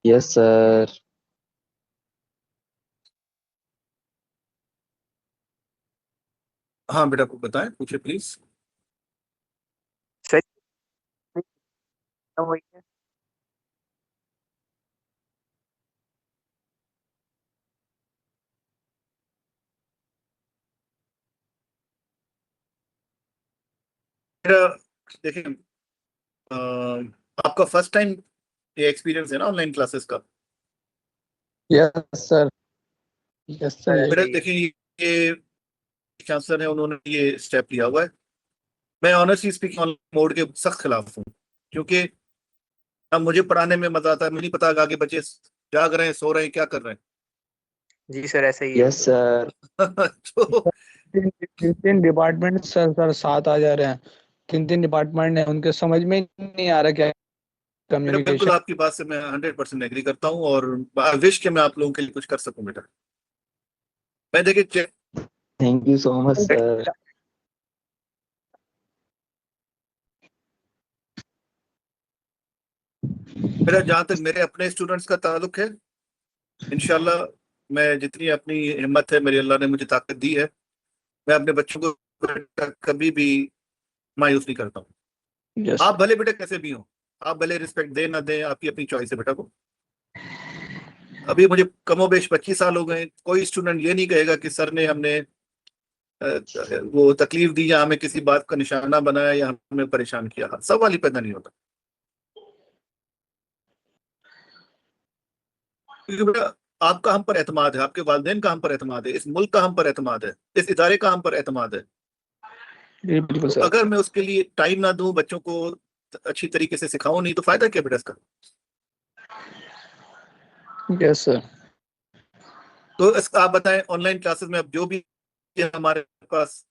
Yes sir. हाँ बेटा, को बताएं, पूछे प्लीज। सर वही है। मेरा देखिए, आपका फर्स्ट टाइम ये एक्सपीरियंस है ना ऑनलाइन क्लासेस का? Yes sir. यस सर बेटा यही है। देखिए, ये चांसलर है, उन्होंने ये स्टेप लिया हुआ है। मैं ऑनेस्टली स्पीकिंग ऑनलाइन मोड के सख्त खिलाफ हूँ, क्योंकि अब मुझे पढ़ाने में मजा आता है, मुझे नहीं पता आगे बच्चे जाग रहे हैं, सो रहे हैं, क्या कर रहे जी सर, ऐसा ही है। Yes sir. हैं। तो तीन तीन तीन डिपार्टमेंट सर सर साथ आ जा रहे हैं। तीन तीन डिपार्टमेंट है, उनके समझ में ही नहीं आ रहा क्या बेटा बिल्कुल कम्युनिकेशन। आपकी बात से मैं 100% एग्री करता हूँ, और आई विश कि मैं आप लोगों के लिए कुछ कर सकूं बेटा। मैं देखिए, thank you so much sir. मेरा जहाँ तक मेरे अपने स्टूडेंट्स का ताल्लुक है, इंशाल्लाह मैं जितनी अपनी हिम्मत है, मेरी अल्लाह ने मुझे ताकत दी है, मैं अपने बच्चों को बेटा कभी भी मायूस नहीं करता हूँ। यस आप भले बेटा कैसे भी हो, आप भले रिस्पेक्ट दे ना दें, आपकी अपनी चॉइस है बेटा को। अभी मुझे कमोबेश 25 साल हो गए, कोई स्टूडेंट ये नहीं कहेगा कि सर ने हमने वो तकलीफ दी या हमें किसी बात का निशाना बनाया या हमें परेशान किया। सवाल ही पैदा नहीं होता, क्योंकि बेटा आपका हम पर एतमाद है, आपके वालिदैन का हम पर एतमाद है, इस मुल्क का हम पर एतमाद है, इस इदारे का हम पर एतमाद है। जी बिल्कुल तो सर। अगर मैं उसके लिए टाइम ना दूं, बच्चों को अच्छी तरीके से सिखाऊं नहीं, तो फायदा क्या बेटा इसका? Yes sir. तो आप बताएं, ऑनलाइन क्लासेस में अब जो भी हमारे पास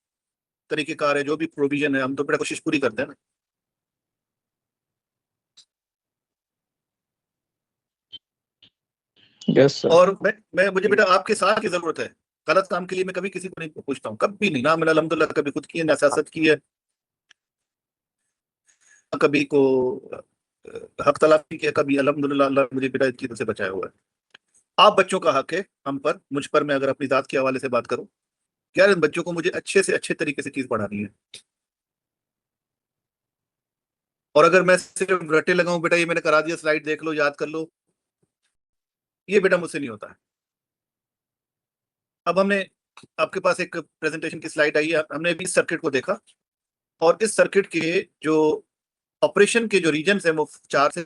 तरीकेकार है, जो भी प्रोविजन है, हम तो बेटा कोशिश पूरी करते हैं ना। Yes sir. और मैं मुझे बेटा आपके साथ की जरूरत है। गलत काम के लिए मैं कभी किसी को नहीं पूछता हूँ, कभी नहीं। ना मैंने अल्हम्दुलिल्लाह कभी खुद की है, ना सियासत की है, ना कभी को हक तलाफी किया, कभी अल्हम्दुलिल्लाह अल्लाह मुझे बेटा इस चीजों से बचाया हुआ है। आप बच्चों का हक है हम पर, मुझ पर, मैं अगर अपनी जात के हवाले से बात करूं, यार इन बच्चों को मुझे अच्छे से अच्छे तरीके से चीज पढ़ानी है। और अगर मैं सिर्फ रट्टे लगाऊं, बेटा ये मैंने करा दिया, स्लाइड देख लो, याद कर लो, ये बेटा मुझसे नहीं होता है। अब हमने आपके पास एक प्रेजेंटेशन की स्लाइड आई है, हमने भी इस सर्किट को देखा, और इस सर्किट के जो ऑपरेशन के जो रीजन है वो चार से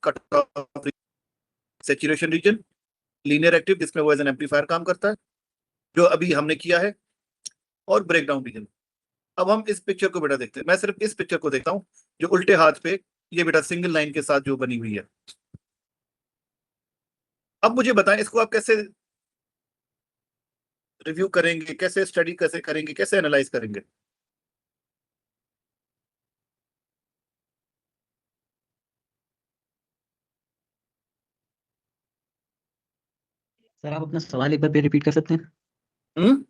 cut off: saturation region, linear active जिसमें वो एज एन एम्पलीफायर काम करता है, जो अभी हमने किया है, और ब्रेकडाउन रीजन। अब हम इस पिक्चर को बेटा देखते हैं, मैं सिर्फ इस पिक्चर को देखता हूँ, जो उल्टे हाथ पे ये बेटा सिंगल लाइन के साथ जो बनी हुई है। अब मुझे बताएं, इसको आप कैसे रिव्यू करेंगे, कैसे स्टडी कैसे करेंगे, कैसे एनालाइज करेंगे? सर आप अपना सवाल एक बार फिर रिपीट कर सकते हैं? हम्म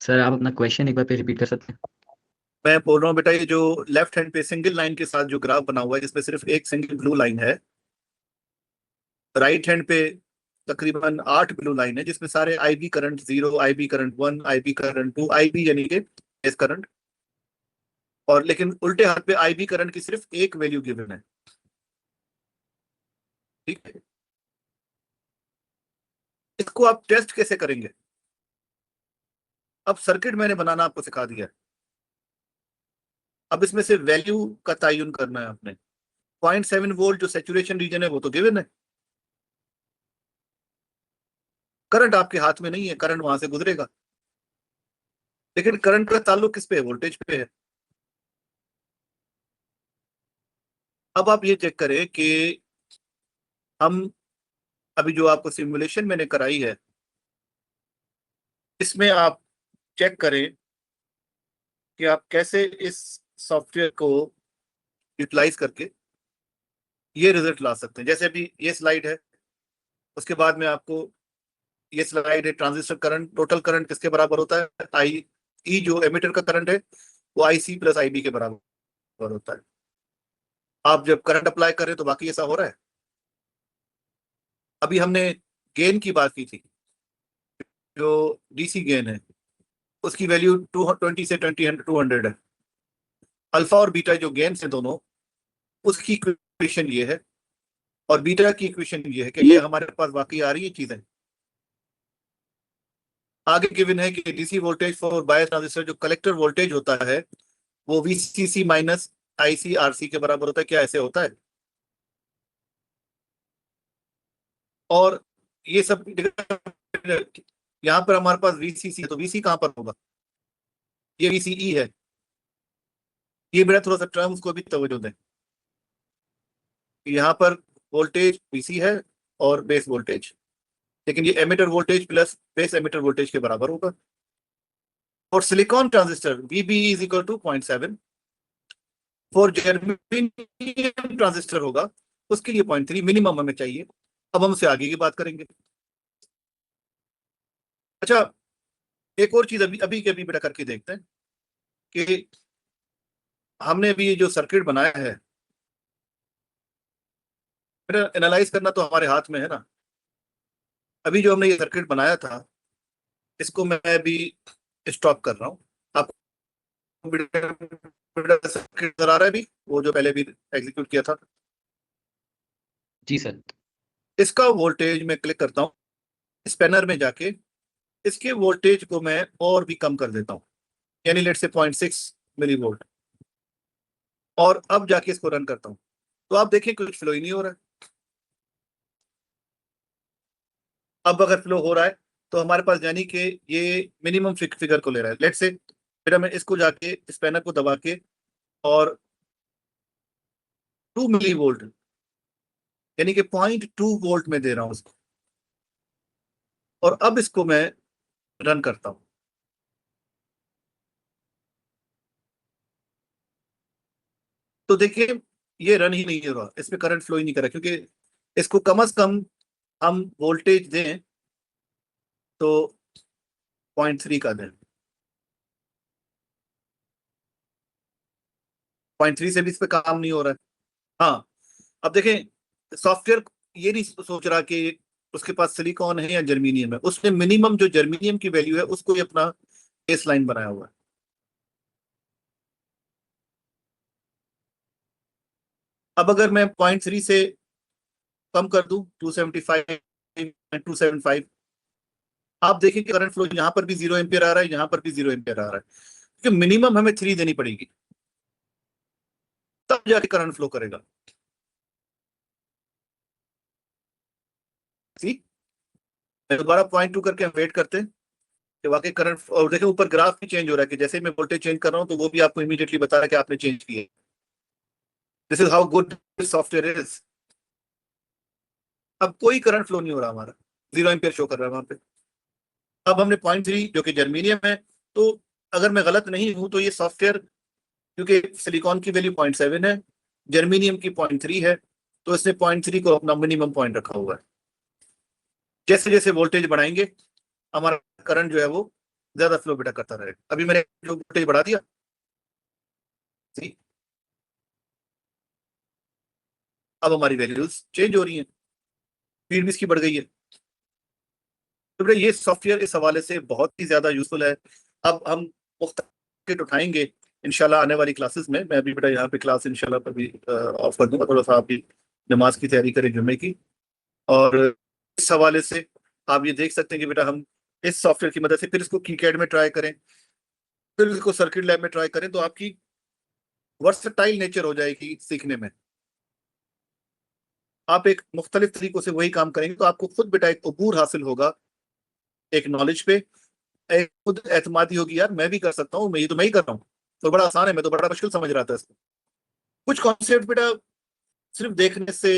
सर आप अपना क्वेश्चन एक बार फिर रिपीट कर सकते हैं? मैं बोल रहा हूँ बेटा, ये जो लेफ्ट हैंड पे सिंगल लाइन के साथ जो ग्राफ बना हुआ है, जिसमें सिर्फ एक सिंगल ब्लू लाइन है, राइट हैंड पे तकरीबन 8 ब्लू लाइन है, जिसमें सारे IB current 0, IB current 1, IB current 2, IB यानी कि बेस करंट। और लेकिन उल्टे हाथ पे आईबी करंट की सिर्फ एक वैल्यू गिवन है। ठीक है, इसको आप टेस्ट कैसे करेंगे? अब सर्किट मैंने बनाना आपको सिखा दिया है, अब इसमें से वैल्यू का तयन करना है आपने। 0.7 वोल्ट जो सेचुरेशन रीजन है वो तो गिवन है, करंट आपके हाथ में नहीं है, करंट वहां से गुजरेगा, लेकिन करंट का ताल्लुक किस पे है? वोल्टेज पे है। अब आप ये चेक करें कि हम अभी जो आपको सिमुलेशन मैंने कराई है, इसमें आप चेक करें कि आप कैसे इस सॉफ्टवेयर को यूटिलाइज करके ये रिजल्ट ला सकते हैं। जैसे अभी ये स्लाइड है, उसके बाद में आपको ये स्लाइड है ट्रांजिस्टर करंट, टोटल करंट किसके बराबर होता है? आई ई जो एमिटर का करंट है वो आई सी प्लस आई बी के बराबर होता है। आप जब करंट अप्लाई कर रहे हैं तो बाकी ऐसा हो रहा है। अभी हमने गेन की बात की थी, जो डीसी गेन है उसकी वैल्यू 220 से 200 है। अल्फा और बीटा जो गेन्स है दोनों, उसकी इक्वेशन ये है और बीटा की इक्वेशन ये है कि ये हमारे पास वाकई आ रही है चीजें। आगे गिवन है कि DC voltage for bias transistor जो कलेक्टर वोल्टेज होता है वो वीसीसी माइनस आईसीआरसी के बराबर होता है। क्या ऐसे होता है? और ये सब यहाँ पर हमारे पास वीसीसी है, तो वीसी कहां पर होगा? ये वीसीई है। ये मेरा थोड़ा सा टर्म्स को भी तवज्जो दें। यहाँ पर वोल्टेज वीसी है और बेस वोल्टेज, लेकिन ये emitter voltage plus base emitter voltage के बराबर होगा। और silicon transistor VBE is equal to 0.7। For germanium transistor होगा, उसके लिए 0.3 मिनिमम हमें चाहिए। अब हम उससे आगे की बात करेंगे। अच्छा, एक और चीज अभी अभी के अभी बेटा करके देखते हैं कि हमने अभी ये जो सर्किट बनाया है, बेटा एनालाइज करना तो हमारे हाथ में है ना। अभी जो हमने ये सर्किट बनाया था, इसको मैं अभी स्टॉप कर रहा हूँ। आपको सर्किट नजर आ रहा है अभी, वो जो पहले भी एग्जीक्यूट किया था? जी सर। इसका वोल्टेज मैं क्लिक करता हूँ स्पैनर में जाके, इसके वोल्टेज को मैं और भी कम कर देता हूँ, यानी लेट से 0.6 मिली वोल्ट। और अब जाके इसको रन करता हूँ तो आप देखें कुछ फ्लो ही नहीं हो रहा है। अब अगर फ्लो हो रहा है तो हमारे पास यानी कि ये मिनिमम फिगर को ले रहा है। लेट से फिर मैं इसको जाके स्पैनर को दबा के और 2 मिली वोल्ट यानी कि 0.2 वोल्ट में दे रहा हूं उसको, और अब इसको मैं रन करता हूं तो देखिए ये रन ही नहीं हो रहा, इसमें करंट फ्लो ही नहीं कर रहा, क्योंकि इसको कम से कम हम वोल्टेज दें तो 0.3 का दें। 0.3 से भी इस पे काम नहीं हो रहा है। हाँ, अब देखें सॉफ्टवेयर ये नहीं सोच रहा कि उसके पास सिलिकॉन है या जर्मीनियम है, उसने मिनिमम जो जर्मीनियम की वैल्यू है उसको ही अपना बेस लाइन बनाया हुआ है। अब अगर मैं 0.3 से कम कर दूं 275 275, आप देखिए कि करंट फ्लो यहां पर भी 0 एम्पियर आ रहा है, यहां पर भी 0 एम्पियर आ रहा है, क्योंकि मिनिमम हमें 3 देनी पड़ेगी तब जाके करंट फ्लो करेगा। सी, दोबारा 0.2 करके हम वेट करते हैं कि वाकई करंट, और देखें ऊपर ग्राफ भी चेंज हो रहा है कि जैसे ही मैं वोल्टेज चेंज कर रहा हूं तो वो भी आपको इमीडिएटली बता रहा है कि आपने चेंज किया। This is how good software is. अब कोई करंट फ्लो नहीं हो रहा, हमारा 0 एम्पियर शो कर रहा है वहां पे। अब हमने 0.3 जो कि जर्मीनियम है, तो अगर मैं गलत नहीं हूं तो ये सॉफ्टवेयर, क्योंकि सिलिकॉन की वैल्यू 0.7 है, जर्मीनियम की 0.3 है, तो इसने 0.3 को अपना मिनिमम पॉइंट रखा हुआ है। जैसे जैसे वोल्टेज बढ़ाएंगे हमारा करंट जो है वो ज्यादा फ्लो बेटा करता रहेगा। अभी मैंने जो वोल्टेज बढ़ा दिया, see? अब हमारी वैल्यूज चेंज हो रही हैं, स्पीड भी इसकी बढ़ गई है। तो बेटा ये सॉफ्टवेयर इस हवाले से बहुत ही ज्यादा यूजफुल है। अब हम मुख्तलिफ उठाएंगे इंशाल्लाह आने वाली क्लासेस में। मैं अभी बेटा यहाँ पे क्लास इंशाल्लाह पर भी ऑफ कर दूंगा, थोड़ा सा आप भी नमाज की तैयारी करें जुम्मे की। और इस हवाले से आप ये देख सकते हैं कि बेटा हम इस सॉफ्टवेयर की मदद से फिर इसको कीकैड में ट्राई करें, फिर इसको सर्किट लैब में ट्राई करें, तो आपकी वर्सटाइल नेचर हो जाएगी सीखने में। आप एक मुख्तलिफ तरीकों से वही काम करेंगे तो आपको खुद बेटा एक अबूर हासिल होगा, एक नॉलेज पे एक खुद एतमादी होगी, यार मैं भी कर सकता हूँ, मैं ये तो मैं ही कर रहा हूँ, तो बड़ा आसान है, मैं तो बड़ा मुश्किल समझ रहा था इसको। कुछ कॉन्सेप्ट बेटा सिर्फ देखने से